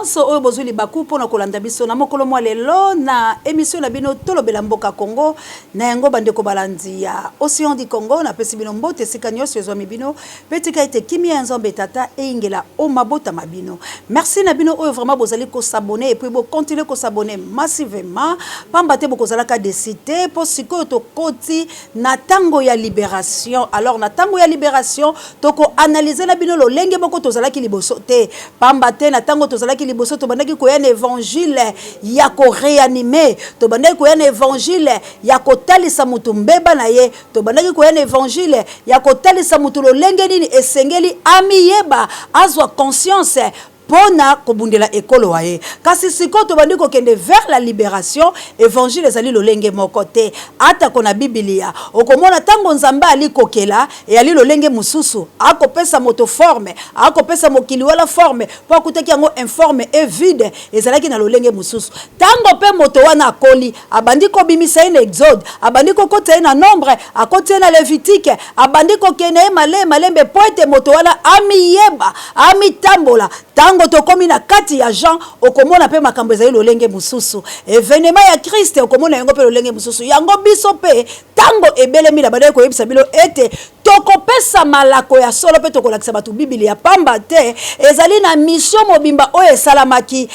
nyonso oyo bozuli baku pona kolanda biso na mokolo mwa lelo na émission na bino tolobela mboka Congo na yango bandeko balandi ya Océan du Congo na pesi bino mbote sika nyonso ezwami bino petika ete kimia nzombe tata eingela o mabota mabino. Merci na bino oyo vraiment bozali ko s'abonner et puis bo continuer ko s'abonner massivement pamba te bokozala ka décider pour sikoyo to koti na tango ya libération. Alors na tango ya libération toko analyser na bino lo lenge boko tozala ki liboso te pamba te na tango tozala ki liboso to bandaki ko ya évangile ya ko réanimer to bandaki ko ya évangile ya ko talisa mutu mbeba na ye to bandaki ko ya évangile ya ko talisa mutu lo lenge nini esengeli ami yeba azwa conscience pona kobundela ekolo waye kasi sikoto bandiko kende vers la libération évangile ezali lolenge mokote ata kona biblia okomona tango nzamba ali kokela e ali lolenge mususu akopesa moto forme akopesa mokili wala forme po kutaki yango informe et vide ezalaki na lolenge mususu tango pe moto wana akoli abandiko bimisa ina exode abandiko kota ina nombre akota ina levitique abandiko kene malembe poete moto wana ami yeba ami tambola tango tokomi na kati ya Jean okomona pe makambo ezali lolenge mususu événement ya Christ okomona yango pe lolenge mususu yango biso pe tango ebelemi la badaye ko yebisa bilo ete tokopesa malako ya solo pe tokolakisa batu biblia pamba te ezali na mission mobimba oyo esalamaki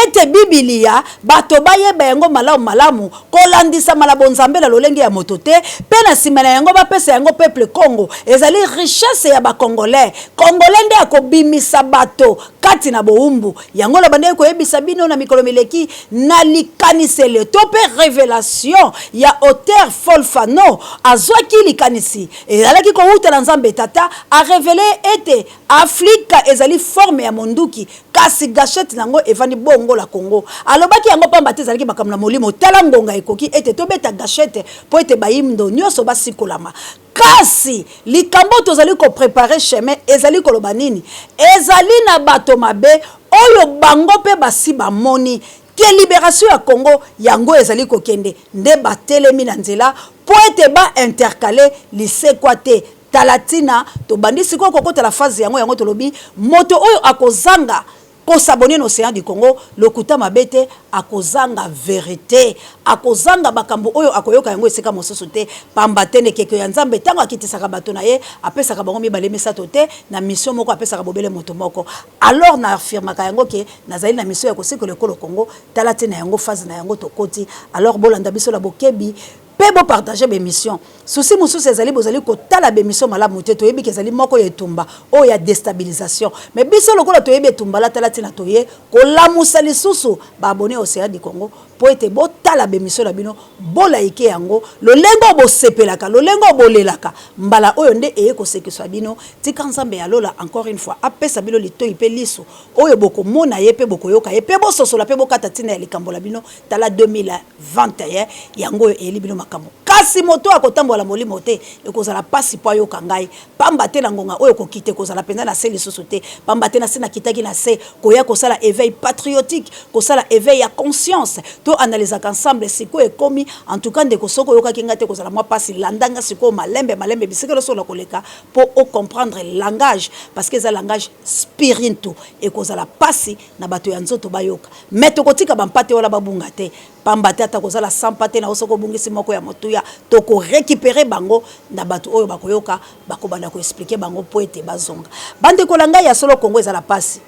ete biblia bato bayeba yango malamu kolandisa malabo nzambe na lolenge ya moto te pe na sima na yango bapesa yango peuple Congo ezali richesse ya ba congolais nde akobimisa bato kati na boumbu yango la bande ko yebisa bino na mikolo mileki na likanisele to pe révélation ya auteur Folfano azwaki likanisi ezalaki ko uta na nzambe tata a révéler ete Afrika ezali forme ya monduki kasi gachette nango evani bongo la Congo alobaki yango pamba te ezalaki makambo na molimo tala ngonga ekoki ete to beta gachette po ete bayimdo nyoso basikolama kasi likambo tozali ko préparer chemin ezali koloba nini ezali na bato mabe oyo bango pe basi bamoni ke libération ya Congo yango ezali kokende nde batelemi na nzela po ete ba intercaler lisekwa te talatina to bandisi ko kokota la phase yango tolobi moto oyo akozanga ko s'abonner no Océan du Congo lokuta mabete akozanga vérité akozanga bakambo oyo akoyoka yango esika mosusu te pamba te ne keke ya nzambe tango akitisaka bato na ye apesaka bango mibale misato te na mission moko apesaka bobele moto moko alors na affirmaka yango ke nazali na mission ya kosika le Congo talatina yango phase na yango tokoti alors bolanda biso la bokebi Pebo partager mes missions. Souci mususu ezali bozali ko tala be mission malamu te to yebi kezali moko ya etumba o ya déstabilisation. Mais biso lokola to yebi etumba la tala tina to ye ko lamusa lisusu ba abonné au Océan du Congo po ete bo tala be mission na bino bo laike yango lo lengo bo sepelaka lo lengo bo lelaka mbala oyo nde eye ko sekiswa bino tika nzambe ya lola encore une fois apesa bino lito ipe liso oyo boko mona ye pe boko yoka ye pe bo sosola pe bo kata tina ya likambo la bino tala 2021 yango eli bino kasi moto akotambola molimo te ekozala pasi po yoka ngai pamba te na ngonga oyo kokite kozala penza na seli susu te pamba te na sena kitaki na se koya kosala éveil patriotique kosala éveil ya conscience to analyser ensemble siko ekomi en tout cas ndeko soko yoka kinga te kozala mwa pasi landanga siko malembe bisikelo so na koleka pour comprendre langage parce que ça langage spirituel et kozala pasi na bato ya nzoto bayoka mais tokotika bampate wala babunga te pamba te atakozala sampate na osoko bungisi moko ya motuya toko récupérer bango na bato oyo bakoyoka bakobanda ko expliquer bango po ete bazonga bande kolanga ya solo Congo ezala pasi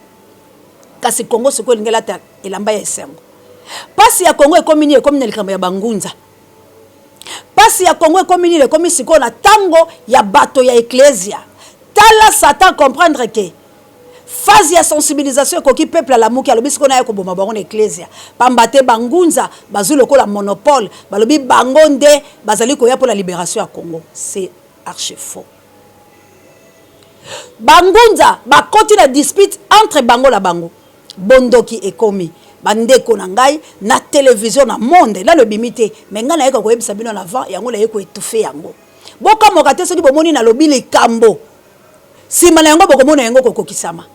kasi Congo siko lingela ta elamba ya esengo pasi ya Congo ekomini na likambo ya bangunza pasi ya Congo ekomini ekomi siko na tango ya bato ya ecclesia tala Satan comprendre que phase ya sensibilisation koki peuple la muki alobi siko na ye ko boma bango na ecclesia pamba te bangunza bazuli lokola monopole balobi bango nde bazali koya pour la libération ya Congo c'est archi faux bangunza bakoti na dispute entre bango la bango bondoki ekomi bandeko na ngai na télévision na monde la le bimité mais ngana yeka ko yebisa bino na avant yango la yeko étouffer yango boka mokate soki bomoni na lobi likambo sima na yango bokomona yango kokokisama.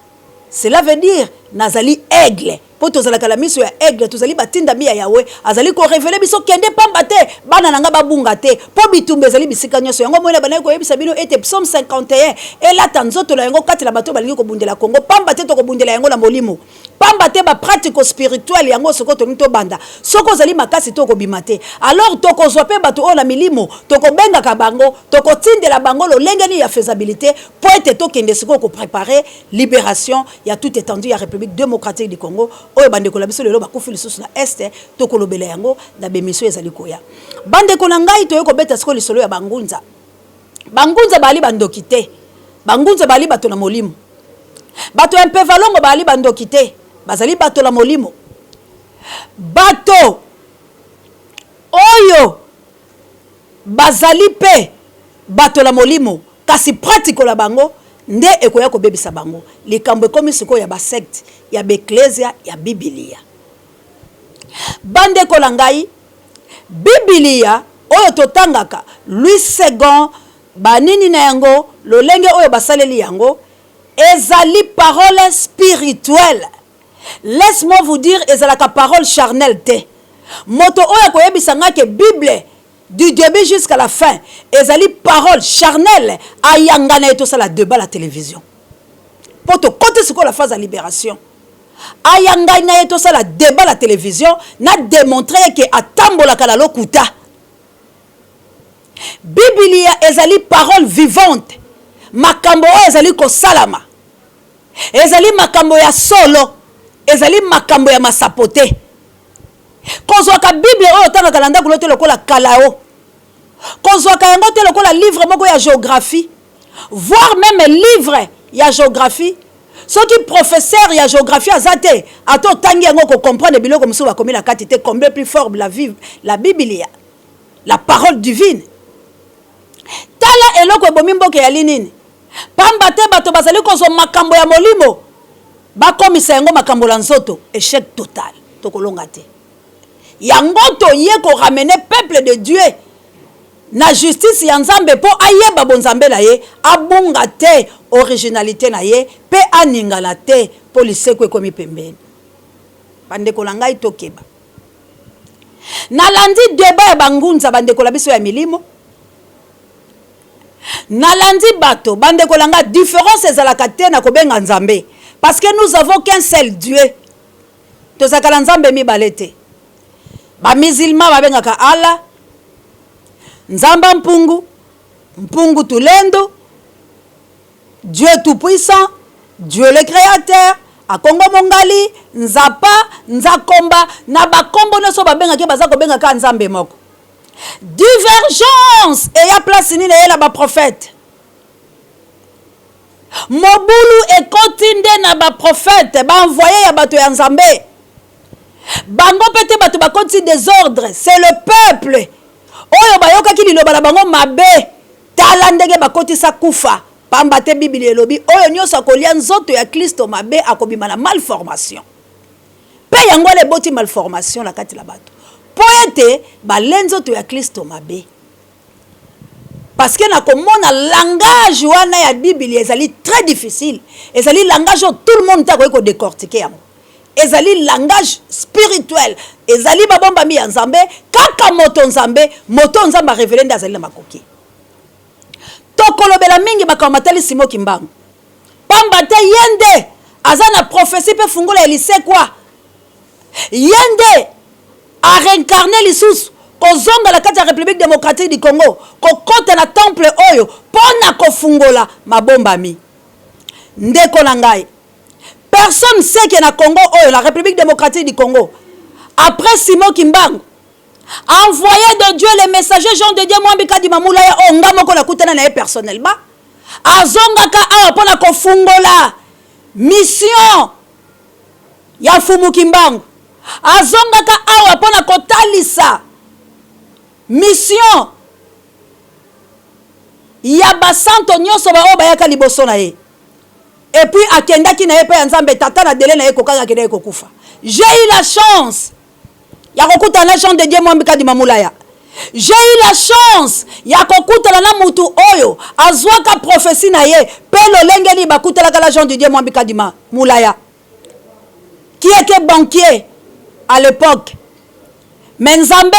Cela veut dire nazali aigle po tozalaka la miso ya aigle tozali batinda mi ya Yahweh azali ko révéler biso kende pamba te bana nanga babunga te po bitumba ezali bisika nyonso yango moyena bana ko yebisa bino ete psaume 51 elata nzoto la yango kati la bato balingi ko bundela Congo pamba te to ko bundela yango na molimo pamba te ba pratique spirituelle yango soko to nito banda soko zali makasi to ko bimate alors to ko zwa pe bato o na milimo to ko benga ka bango to ko tindela bango lo lengeni ya faisabilité po ete to kende soko ko préparer libération ya tout étendue ya République démocratique du Congo oyo bandeko la biso lelo bakufi lisusu na este to kolobela yango na bemission ezali koya bandeko na ngai to beta siko lisolo ya bangunza bali bandoki te bangunza bali bato na molimo bato ya mpe valongo bali bandoki te bazali bato la molimo bato oyo bazali pe bato la molimo kasi pratique la bango nde ekoya ko bebisa bango likambo ekomi siko ya ba secte ya Ecclesia ya Biblia bande ko langai Biblia oyo totangaka Louis II banini na yango lolenge oyo basaleli yango ezali parole spirituelle laisse-moi vous dire ezalaka parole charnelle te moto oyo ko yebisa ngake Bible du début jusqu'à la fin ezali parole charnelle ayangana eto sala débat la télévision poto côté siko la phase de libération ayangana eto sala débat la télévision na démontrer que atambola kala lokuta Biblia ezali parole vivante makambo ezali ko salama ezali makambo ya solo ezali makambo ya masapote kozwaka Bible oyo tanga kalanda kulote lokola kalao kozwaka yango te lokola livre moko ya géographie voire même livre ya géographie soki professeur ya géographie azate ato tangi yango ko comprendre biloko musu ba komi la quantité combien plus fort la Biblia la parole divine tala eloko ebomi mboke ya linini pamba te bato bazali kozwa makambo ya molimo bakomisa yango makambo la nzoto échec total tokolonga te yango to ye ko ramener peuple de Dieu na justice ya nzambe po ayeba bonzambe na ye abunga te originalité na ye pe aningala te po liseko ekomi pembeni bandeko na ngai tokeba nalandi débat ya bangunza bandeko la biso ya milimo nalandi bato bandeko na ngai différence ezalaka te na kobenga nzambe parce que nous avons qu'un seul Dieu tozakala nzambe mibale te ba musulman babengaka Allah nzamba mpungu tulendo Dieu tout puissant Dieu le créateur akongo mongali nzapa nzakomba na bakombo nyonso babengaki baza kobengaka nzambe moko divergence eya place nini eyela baprophète mobulu ekoti nde na baprophète baenvoye ya bato ya nzambe bango pete bato bakoti désordre c'est le peuple oyo bayokaki liloba na bango mabe tala ndenge bakotisa kufa pamba te Biblia elobi oyo nyonso akolia nzoto ya Kristo mabe akobima na malformation pe yango leboti malformation na kati la bato po ete balenzoto ya Kristo mabe parce que na komona langage wana ya Biblia ezali très difficile ezali langage tout le monde ta ko décortiquer yango ezali langage spirituel ezali babomba mi ya nzambe kaka moto nzambe révélé nda ezali na makoki tokolobela mingi bakamatali Simo Kimbangu pamba te yende azana prophétie pe fungola elise kwa yende a réincarné lisusu kozonga la kati ya République démocratique du Congo kokota na temple oyo pona kofungola mabombami ndeko na ngai personne sait que na Congo oyo la République démocratique du Congo après Simo Kimbangu envoyé de Dieu les messagers Jean de Dieu Mwambika di Mamula ya onga moko na kutana na ye personnellement azongaka awa pona kofungola mission ya Fumu Kimbangu azongaka awa pona kotalisa mission ya basanto nyonso ba bayaka liboso na ye et puis akendaki na ye pe nzambe tata na délai na ye kokanga kende kokufa j'ai eu la chance ya kokutana Jean de Dieu Mwambika di Mamulaya j'ai eu la chance ya kokutana na mutu oyo azwaka prophétie na ye pe lolengeli bakutala kala Jean de Dieu Mwambika di Mamulaya qui était banquier à l'époque. Mais Nzambe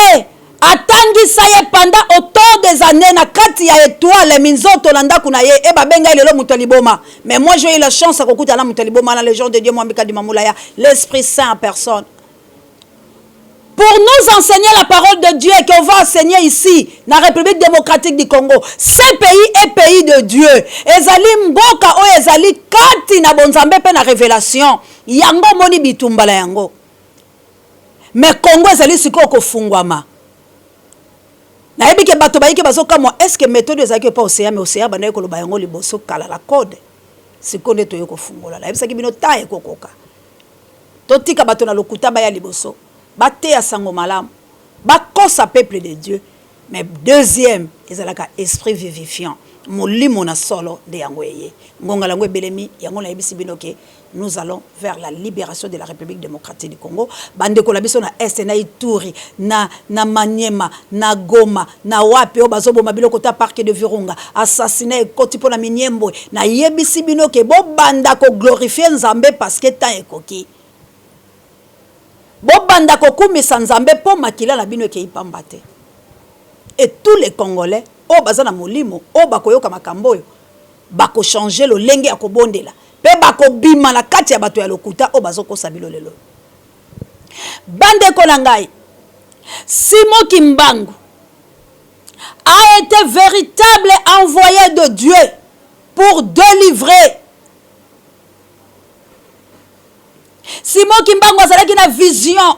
atangisa ye pendant autant des années na kati ya étoile minzoto landa kuna ye e babenga lelo muto liboma. Mais moi j'ai eu la chance à kokuta na muto liboma na légion de Dieu Mwambika di Mamulaya, l'Esprit Saint en personne. Pour nous enseigner la parole de Dieu qu'on va enseigner ici, dans la République démocratique du Congo. Ce pays est pays de Dieu. Ezali mboka o ezali kati na bonzambe pe na révélation. Yango moni bitumbala yango. Mais Congo ezali siko kofungwama. Na yebi ke bato bayike bazoka mo est-ce que méthode ezaki pas océan mais océan bana ko loba yango liboso kala la code. Siko nde toyo kofungola. Na yebi saki bino taye kokoka. Totika bato na lokuta ba ya liboso. Bate à sango malam, bakosa peuple de Dieu. Mais deuxième, ils ont esprit vivifiant. Molimo na solo de yangoye. Ngongalangwe belemi, yango na ebisi binoke. Nous allons vers la libération de la République démocratique du Congo. Bande ko labiso na Est na Ituri, na Maniema, na Goma, na wapi o bazobo mabilo kota parc de Virunga, assassiné koti pona Miniembo, na yebisi binoke bo banda ko glorifier Nzambe parce que temps ekoki. Bobanda kokumisa Nzambe po makila la bino ke ipambate. Et tous les Congolais o bazana molimo o bakoyoka makambo yo bako changer lo lenge ya kobondela pe bako bima na kati ya bato ya lokuta o bazoko sabilo lelo. Bande kolangai Simon Kimbangu a été véritable envoyé de Dieu pour délivrer. Simon Kimbangu azalaki na vision.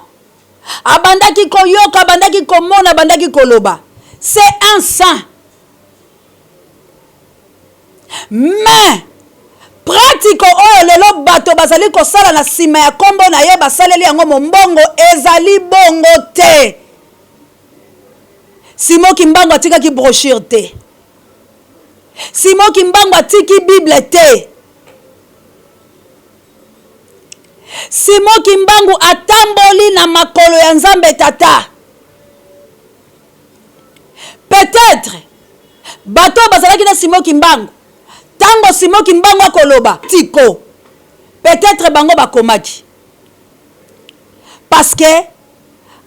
Abandaki koyoka, abandaki komona, abandaki koloba. C'est un saint. Mais pratique oyo lelo bato bazali kosala na sima ya kombo na ye basaleli yango mombongo ezali bongo te. Simon Kimbangu atikaki brochure te. Simon Kimbangu atiki Bible te. Simon Kimbangu atamboli na makolo ya Nzambe tata. Peut-être bato bazalaki na Simon Kimbangu. Tango Simon Kimbangu akoloba tiko. Peut-être bango bakomaki. Parce que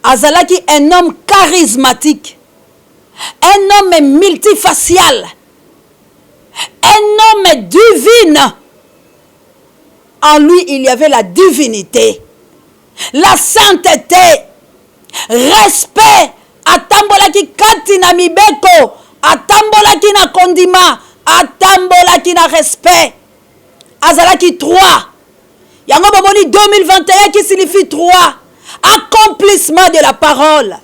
azalaki un homme charismatique. Un homme multifacial. Un homme divin. En lui, il y avait la divinité, la sainteté, respect. Atambolaki kati na mibeko, atambolaki na kondima, atambolaki na respect. Azalaki 3. Yango bomoni 2021 qui signifie 3. Accomplissement de la parole.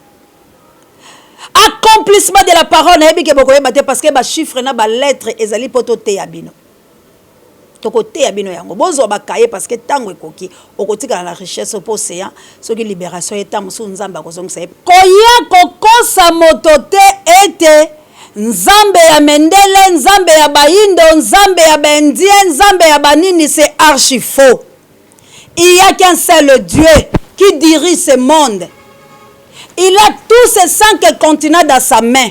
Accomplissement de la parole. Parce que ba chiffre na ba lettre ezali poto te yabino. Tokote ya bino yango bozo bakaye parce que tango ekoki okotika na richesse po océan soki libération eta musu Nzambe akozongisa koya kokosa motote ete Nzambe ya Mendele, Nzambe ya Bayindo, Nzambe ya Bendien, Nzambe ya Banini, c'est archi faux. Il y a qu'un seul Dieu qui dirige ce monde. Il a tous ces 5 continents dans sa main.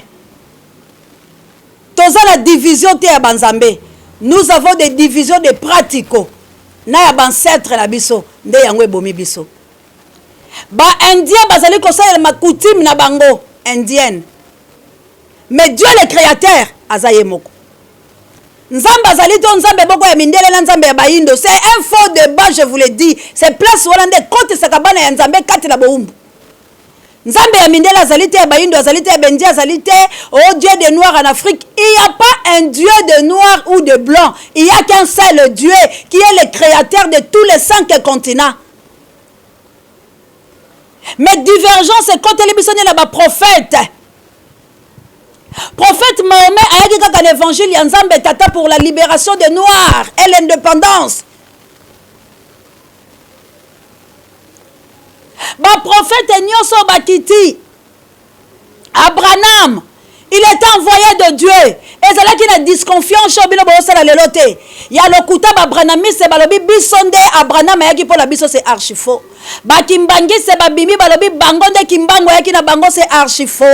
Toza la division te ya banzambe. Nous avons des divisions de pratico. Na ya ancêtre la biso, nde yango ebomi biso. Ba indien bazali kosala ma coutume na bango indienne. Mais Dieu le créateur azaye moko. Nzambe azali to Nzambe boko ya mindele na Nzambe ya Bayindo. C'est un faux débat, je vous le dis. C'est place Hollandais côté sakabana ya Nzambe kati na boumbu. Nzambe ya mindela azali te ya Bayindo azali te ya Bendi azali te oh Dieu des noirs en Afrique. Il n'y a pas un Dieu de noir ou de blanc. Il n'y a qu'un seul Dieu qui est le créateur de tous les 5 continents. Mais divergence c'est quand elle est là-bas prophète. Prophète Mahomet a dit qu'un évangile ya Nzambe tata pour la libération des noirs et l'indépendance. Ba prophète Nyoso Bakiti Abraham, il est envoyé de Dieu. Et c'est là qu'il a disconfiance au bilo bosa la lelote. Ya lokuta ba Abrahami se balobi bisonde Abraham yaki pour la biso c'est archi faux. Ba kimbangi se ba bimi balobi bangonde kimbango yaki na bango c'est archi faux.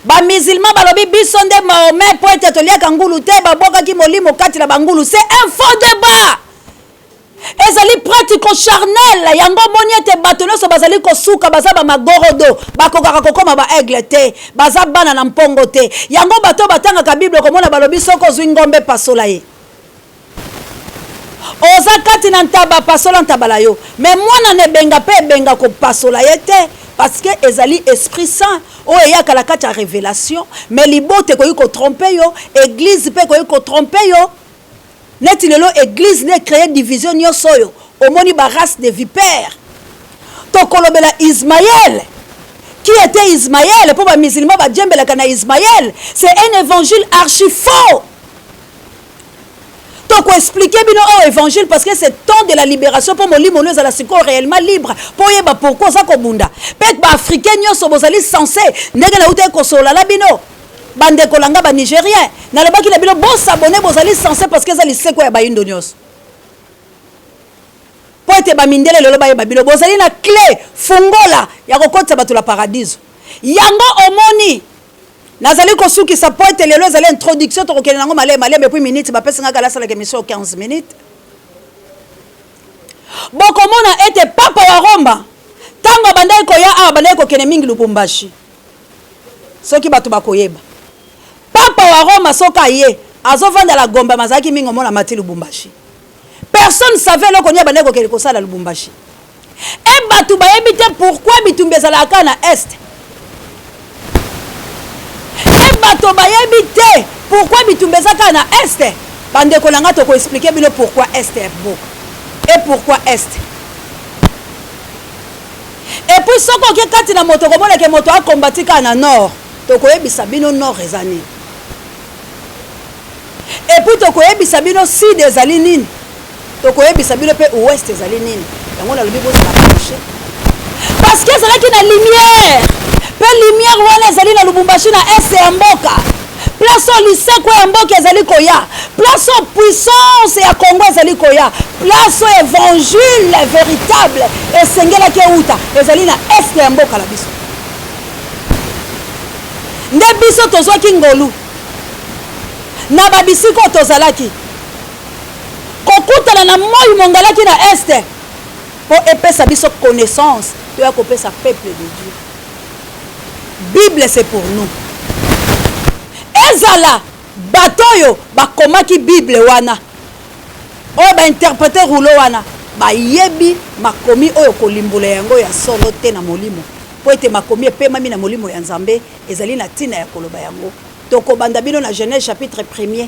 Ba musulman balobi bisonde Mahomet pour être tolia kangulu te ba boka ki molimo kati la bangulu c'est un faux débat. ezali pratico charnel yango moni ete bato nyonso bazali kosuka baza bamagorodo bakokaka kokoma baaigle te baza bana na mpongo te yango bato batangaka bible komona balobi soko ozwi ngombe pasola ye oza kati na ntaba pasola ntabala yo me mwana na ebenga mpe ebenga kopasola ye te parce que ezali esprit saint oyo eyaka na kati ya révélation me libote ekoki kotrompe yo église mpe ekoki kotrompe yo neti lelo église ne créé division nyonso oyo omoni barace de vipère tokolobela Ismaël qui était Ismaël mpo bamusulman bajembelaka na Ismaël c'est un évangile archi faux tokoexplike bino oyo évangile parce que c'est temps de la libération mpo molimo oyo ezala sikoyo réellement libre mpo oyeba pourquoi oza kobunda mpe baafricain nyonso bozali censé ndenge nauta ekosolala bino bandeko langa banigérien nalobaki na bino bosabone bozali censé parce que eza liseko ya bayindo nyonso mpo ete bamindele lelo bayeba bino bozali na clé fungola ya kokotisa bato la paradiso yango omoni nazali kosukisa po ete lelo ezali introduction tokokende nango malema puis minute bapesangaka lasalaka émission 15 minutes bokomona ete papa wa Roma ntango bandaki koya awa bandaki kokende mingi Lubumbashi soki bato bakoyeba papa wa Roma soki aye azovanda la gomba mazalaki mingi omona mati Lubumbashi personne savait eloko nini bandaki kokende kosala Lubumbashi e bato bayebi te pourquoi bitumba ezalaka na este bato bayebi te pourquoi bitumba ezaka na este bandeko nanga tokoexplike bino pourquoi este est beau et pourquoi este et puis soko oke kati na moto komonake moto akombati kaka na nord tokoyebisa bino nord eza nini et puis tokoyebisa bino sud ezali nini tokoyebisa bino mpe ouest ezali nini yango nalobi bozala branche parce que ezalaki na lumière mpe lumière wana ezali na Lubumbashi na este ya mboka place o liseko ya mboka ezali koya place o puissance ya Congo ezali koya place o évangile véritable esengelaki euta ezali na este ya mboka na biso nde biso tozwaki ngolu na babisiko tozalaki kokutana na moi mongalaki na este po epesa biso connaissance toya kopesa peuple de Dieu. Bible c'est pour nous. Ezala batoyo bakomaki Bible wana oyo bainterprete roulo wana bayebi makomi oyo kolimbola yango ya solo te na molimo po ete makomi epemami na molimo ya Nzambe ezali na ntina ya koloba yango tokobanda bino na Genèse chapitre 1er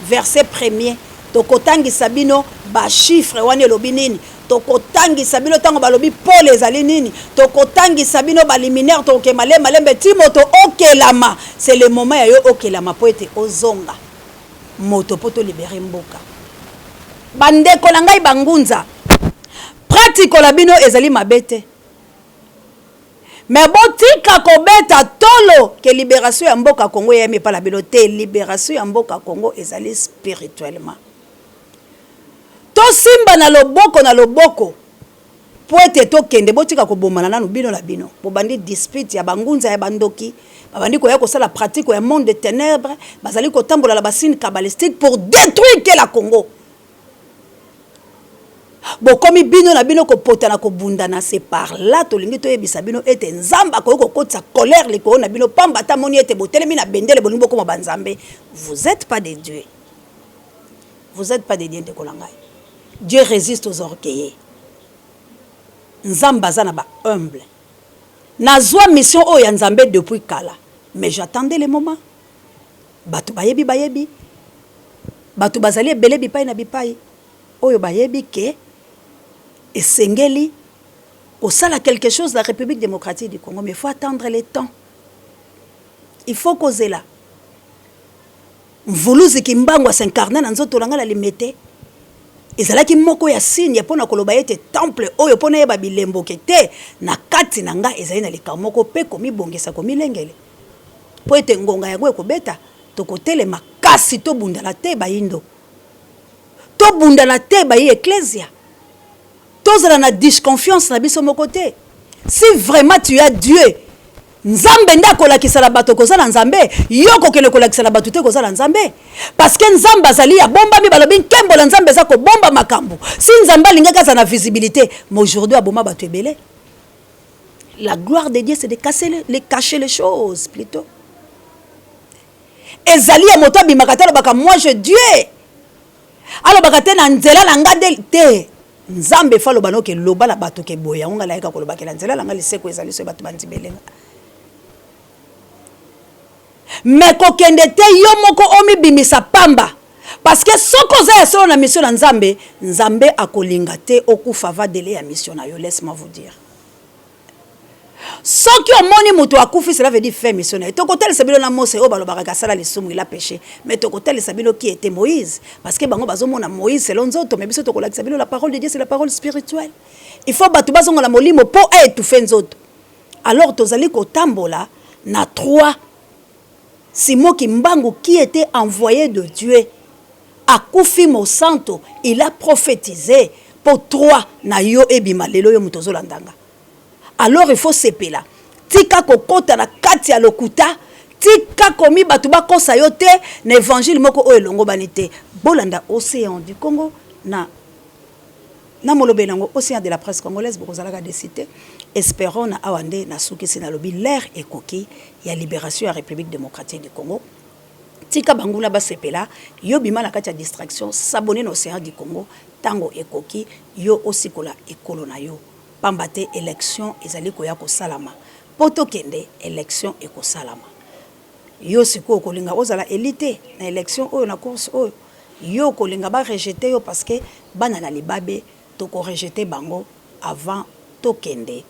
verset 1er tokotangisa bino bachiffre wana elobi nini tokotangisa bino ntango balobi Paul ezali nini tokotangisa bino baliminaire tokokema malembe timoto okelama c'est le moment ya yo okelama po ete ozonga moto po tolibere mboka bandeko na ngai bangunza pratique la bino ezali mabete mais botika kobeta tolo ke libération ya mboka Congo yemi pa la bino te libération ya mboka Congo ezali spirituellement to simba na loboko po ete tokende botika kobomana nanu bino la bino bobandi dispute ya bangunza ya bandoki babandi koya kosala pratique ya monde de ténèbres bazali kotambola la basine kabbalistique pour détruire que la Congo bokomi bino na bino kopotana kobundana c'est par là tolingi toyebisa bino ete nzamba koyoko kotsa colère likolo na bino pamba ta moni ete botelemi na bendele bolingi bokoma banzambe vous êtes pas des dieux, vous êtes pas des dieux de kolangai. Dieu résiste aux orgueilleux. Nzamba zana ba humble. Nazwa mission oyo Nzambe depuis kala, mais j'attendais le moment. Batu bayebi. Batu bazali ebele bipai na bipai. Oyo bayebi ke esengeli kosala quelque chose de la République démocratique du Congo, mais il faut attendre le temps. Il faut causer là. Mvuluzi kimbango s'incarner na nzoto langa la limete. Ezalaki moko ya signe pona koloba ete temple oyo pona yeba bilembo kete na kati na nga ezali na likambo moko pe komi bongesa komi lengele po ete ngonga yango ekobeta tokotele makasi to bunda la te bayindo to bunda la te bayi ecclesia tozala na disconfiance na biso moko te si vraiment tu as Dieu nzambe nda kolakisa la bato kozala nzambe yo kokele kolakisa la bato te kozala nzambe parce que nzambe azali ya bomba mi balobi nkembo la nzambe za ko bomba makambo si nzambe alingaka aza na visibilité mais aujourd'hui aboma bato ebele. La gloire de Dieu c'est de cacher les choses plutôt. Ezali ya moto abimaka te alobaka moi je Dieu alobaka te na nzela na nga te nzambe fa loba noke loba la bato ke boya nga laika kolobaka la nzela nga liseko ezali so bato bandi belenga mais kokende te yo moko omi bimisa pamba parce que soko za ya solo na mission na nzambe nzambe akolinga te okufa va délai ya mission na yo laisse-moi vous dire. Ce qui au moni muto akufi cela veut dire faire missionnaire. To kotel sabilo na Mose o balobaka kasala les sumu il a péché. Mais to kotel sabilo qui était Moïse parce que bango bazomona Moïse selon nzoto mais biso to kolaki sabilo la parole de Dieu c'est la parole spirituelle. Il faut batu bazonga la molimo po étouffer nzoto. Alors tozali ko tambola na 3 Simon Kimbangu qui était envoyé de Dieu akufi mo santo il a prophétisé pour 3 na yo ebima lelo yo mutozo landanga. Alors il faut sepela tika kokota na kati ya lokuta tika komi batu bakosa yo te na évangile moko o elongo banité bolanda océan du Congo na molobe nango océan de la presse congolaise bokozalaka de cité espérons na awande na sukisi na lobi l'air ekoki ya libération ya République démocratique du Congo tika bangula ba sepela yo bima na kati ya distraction s'abonner na océan du Congo tango ekoki yo osikola ekolo na yo pambate élection ezali koya ko salama poto kende élection eko salama yo siko kolinga ozala élité na élection oyo na course oyo yo kolinga ba rejeter yo parce que bana na libabe to ko rejeter bango avant to kende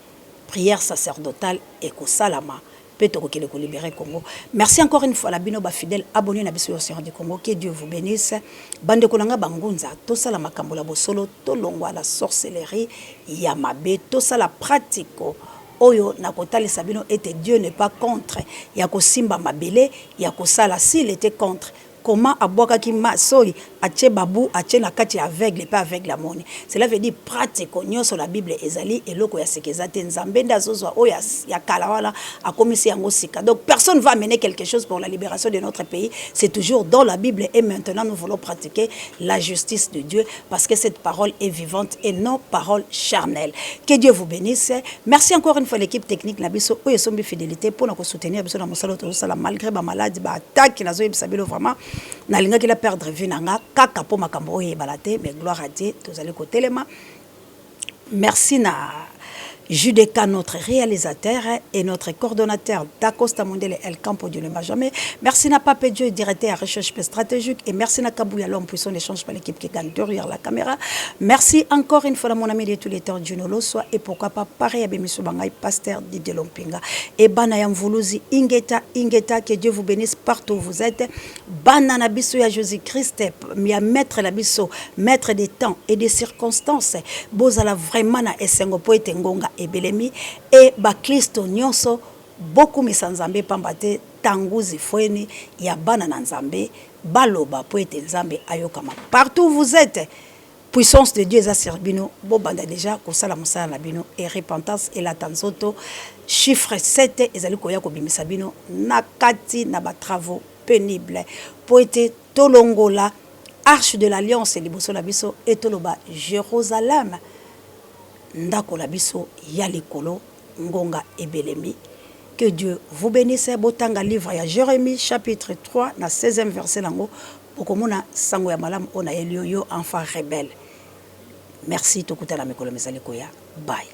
prière sacerdotale eko salama peut ko kele ko libérer Congo. Merci encore une fois la bino ba fidèle abonné na biso sur du Congo, que Dieu vous bénisse. Bande kolanga bangunza to sala makambo la bosolo to longwa la sorcellerie ya mabe to sala pratico oyo na kotali sabino était Dieu n'est pas contre ya ko simba mabele ya ko sala s'il était contre comment aboka ki masoi ache babu ache na kati aveugle pas aveugle la moni cela veut dire pratique sur la Bible ezali eloko ya sekeza te nzambe ndazozwa oya ya kala wala akomisi yango sika donc personne va amener quelque chose pour la libération de notre pays c'est toujours dans la Bible et maintenant nous voulons pratiquer la justice de Dieu parce que cette parole est vivante et non parole charnelle. Que Dieu vous bénisse. Merci encore une fois l'équipe technique na biso oyo sombi fidélité pour nous soutenir biso na mosalo to sala malgré ba maladie ba attaque na zo yebisabelo vraiment nalinga ki la perdre vie nanga kaka po makambo oye balate mais gloire à Dieu tozali ko telema. Merci na Judeka, notre réalisateur et notre coordonnateur d'Acosta Mondele El Campo Dieu ne m'a jamais. Merci na Pape Dieu, directeur à recherche stratégique. Et merci na Kabouya, l'homme puissant d'échange par l'équipe qui gagne derrière la caméra. Merci encore une fois à mon ami de tous les temps, Junolo, soit et pourquoi pas pareil à Bémissou Bangay, pasteur Didier Lompinga. Et Banayam Voulouzi, Ingeta, que Dieu vous bénisse partout où vous êtes. Banana Bissou ya Jésus-Christ, mia maître la Bissou, maître des temps et des circonstances. Bozala vraiment na Essengo Poete Ngonga. Ebelemi et baklisto nyonso beaucoup misanzambe pambate tanguzi fweni ya bana na nzambe baloba po ete nzambe ayokama partout où vous êtes puissance de Dieu za sirbino bobanda déjà kosala musala na bino et repentance et la tanzoto chiffre 7 ezali koya ko bimisa bino na kati na ba travaux pénibles po ete tolongola arche de l'alliance liboso na biso et toloba Jérusalem ndako la biso ya likolo ngonga ebelemi. Que Dieu vous bénisse. Botanga livre ya Jérémie chapitre 3 na 16e verset lango bokomona sango ya malamu ona elio yo enfant rebelle. Merci tokutana mikolo mesali koya bye.